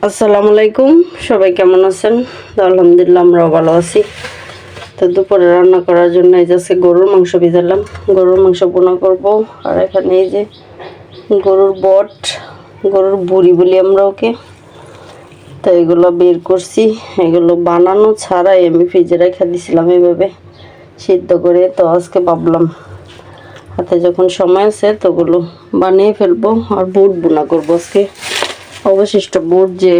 আসসালামু আলাইকুম, সবাই কেমন আছেন? আলহামদুলিল্লাহ, আমরাও ভালো আছি। তো দুপুরে রান্না করার জন্য এই যে গরুর মাংস ভিজালাম। গরুর মাংস বোনা করব। আর এখানে এই যে গরুর বট, গরুর বুড়ি বলি আমরা ওকে। তো এগুলো বের করছি। এগুলো বানানো ছাড়াই আমি ফ্রিজে রেখে দিয়েছিলাম এইভাবে সিদ্ধ করে। তো আজকে ভাবলাম হাতে যখন সময় আছে তো ওগুলো বানিয়ে ফেলবো আর বুট বোনা করবো আজকে। অবশিষ্ট বুট যে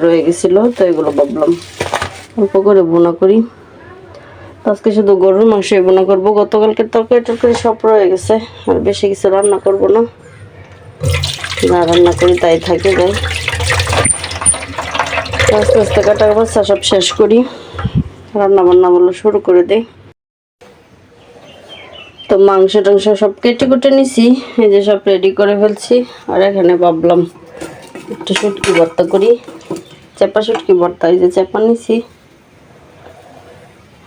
রয়ে গেছিল, তো এগুলো ভাবলাম অল্প করে বোনা করি। আজকে শুধু গরুর মাংসই বোনা করবো। গতকালকের তরকারি সব রয়ে গেছে, আর বেশি কিছু রান্না করব না। না রান্না করি তাই থাকে যায়। আস্তে আস্তে কাটা বাচ্চা সব শেষ করি, রান্না বান্না বলে শুরু করে দেই। তো মাংস টাংস সব কেটে কুটে নিছি, এই যে সব রেডি করে ফেলছি। আর এখানে ভাবলাম একটু শুটকি ভর্তা করি, চেপা শুটকি ভর্তা। এই যে চেপা নিছি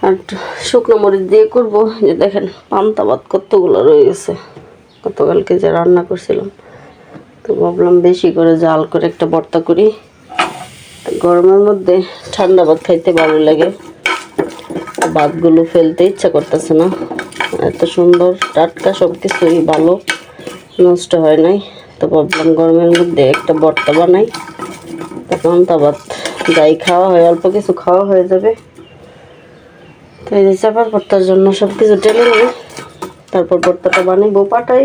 আর শুকনো মরিচ দিয়ে করবো। যে দেখেন পান্তা ভাত কতগুলো রয়ে গেছে, গতকালকে যে রান্না করছিলাম। তো ভাবলাম বেশি করে জাল করে একটা ভর্তা করি। গরমের মধ্যে ঠান্ডা ভাত খাইতে ভালো লাগে, ভাতগুলো ফেলতে ইচ্ছা করতেছে না। এত সুন্দর টাটকা সব কিছুই ভালো, নষ্ট হয় নাই। তো ভাবলাম গরমের মধ্যে একটা ভর্তা বানাই, পান্তা ভাত যাই খাওয়া হয় অল্প কিছু খাওয়া হয়ে যাবে। তো এই যে চাপার ভর্তার জন্য সব কিছু টেলে নিই, তারপর ভর্তাটা বানাবো পাটাই।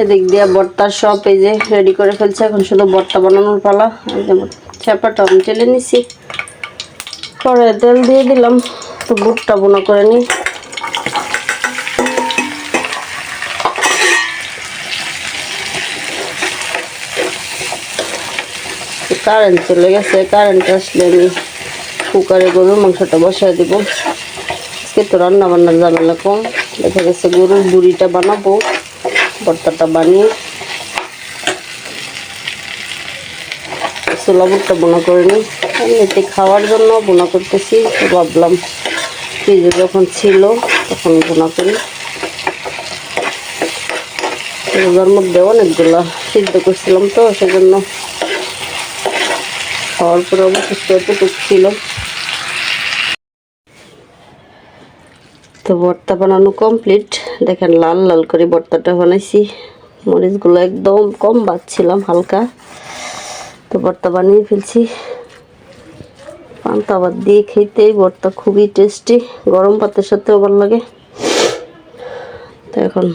এদিক দিয়ে ভর্তার সব এই যে রেডি করে ফেলছে, এখন শুধু ভর্তা বানানোর পালা। এই যে চাপাটা আমি টেলে নিছি, কড়াইয়ে তেল দিয়ে দিলাম। তো বুটটা বোনা করে নিই। কারেন্ট চলে গেছে, কারেন্ট আসলে আমি কুকারে গরুর মাংসটা বসায় দিব। আজকে তো রান্না বান্নার ঝামেলা কম, দেখা গেছে গরুর বুড়িটা বানাবো, ভর্তাটা বানিয়ে ছোলা বুটটা বোনা করে নিই। এমনিতে খাওয়ার জন্য বোনা করতেছি। তো ভাবলাম ফ্রিজে যখন ছিল তখন বোনা করি। রোজার মধ্যে অনেকগুলো সিদ্ধ করছিলাম, তো সেজন্য খাওয়ার পরে অবশিষ্ট এতটুকু ছিল। তো ভর্তা বানানো কমপ্লিট। দেখেন লাল লাল করে ভর্তাটা বানাইছি, মরিচগুলো একদম কম বাছছিলাম, হালকা। তো ভর্তা বানিয়ে ফেলছি। পান্তা ভাত দিয়ে খেতে ভর্তা খুবই টেস্টি, গরম ভাতের সাথেও ভালো লাগে। তো এখন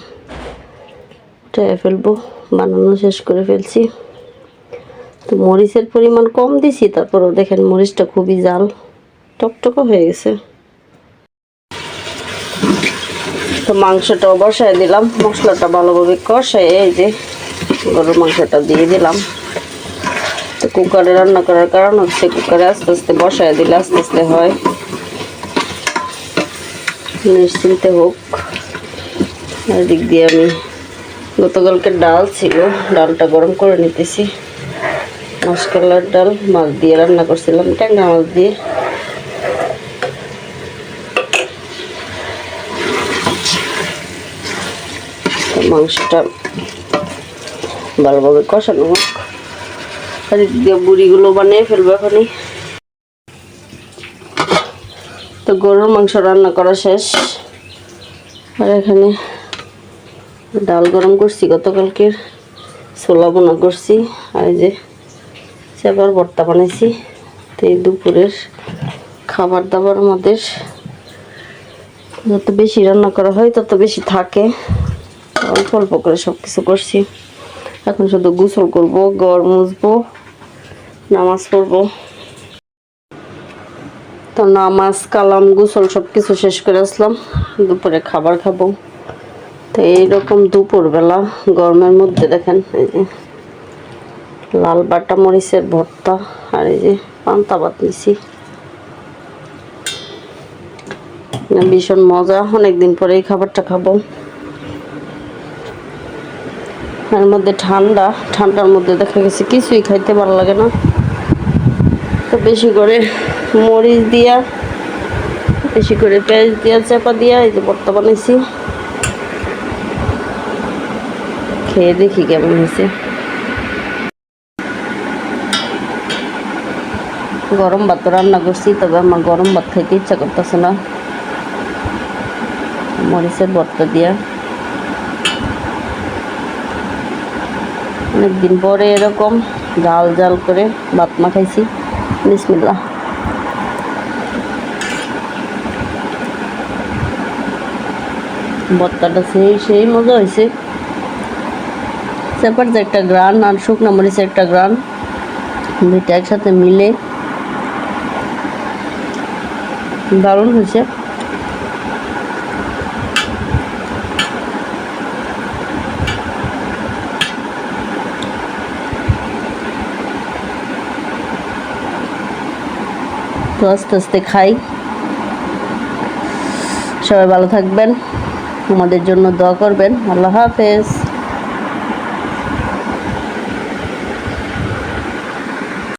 উঠায় ফেলবো, বানানো শেষ করে ফেলছি। তো মরিচের পরিমাণ কম দিছি, তারপরেও দেখেন মরিচটা খুবই জাল, টকটকা হয়ে গেছে। তো মাংসটাও বসায় দিলাম, মশলাটা ভালোভাবে কষায় এই যে গরুর মাংসটা দিয়ে দিলাম। তো কুকারে রান্না করার কারণ হচ্ছে কুকারে আস্তে আস্তে বসায় দিলে আস্তে আস্তে হয়, নিশ্চিন্তে হোক। এদিক দিয়ে আমি গতকালকে ডাল ছিল, ডালটা গরম করে নিতেছি। মাসকলার ডাল মাছ দিয়ে রান্না করছিলাম, ট্যাংরা মাছ দিয়ে। মাংসটা ভালোভাবে কষানো হোক, আর এদিক দিয়ে বুড়িগুলো বানিয়ে ফেলবো এখনই। তো গরুর মাংস রান্না করা শেষ। আর এখানে ডাল গরম করছি, গতকালকের ছোলা বোনা করছি। আর এই যে চেপার ভর্তা বানাইছি। তো এই দুপুরের খাবার দাবার আমাদের যত বেশি রান্না করা হয় তত বেশি থাকে, অল্প অল্প করে সব কিছু করছি। এখন শুধু গোসল করবো, ঘর মুছবো, নামাজ পড়বো। তো নামাজ কালাম গোসল সব কিছু শেষ করে আসলাম, দুপুরে খাবার খাবো। তো এইরকম দুপুরবেলা গরমের মধ্যে দেখেন এই যে লাল বাটা মরিচের ভর্তা, আর এই যে পান্তা ভাত নিছি, ভীষণ মজা। অনেকদিন পরে এই খাবারটা খাবো। এর মধ্যে ঠান্ডার মধ্যে দেখা গেছে কিছুই খাইতে ভালো লাগে না। তো বেশি করে মরিচ দিয়া, বেশি করে পেঁয়াজ দিয়া, চাপা দিয়া এই যে ভর্তা বানাইছি। খেয়ে দেখি কেমন হয়েছে। গরম ভাত তো রান্না করছি, তবে আমার গরম ভাত খাইতে ইচ্ছা করতেছে না মরিচের ভর্তা দিয়া। অনেকদিন পরে এরকম জাল জাল করে ভাত মাখাইছি। বিসমিল্লাহ। ভর্তাটা সেই মজা হয়েছে। সেপার যে একটা গ্রান আর শুকনো মরিচের একটা গ্রান, দুইটা একসাথে মিলে দারুণ হয়েছে। তো আস্তে আস্তে খাই। সবাই ভালো থাকবেন, আমাদের জন্য দোয়া করবেন। আল্লাহ হাফেজ।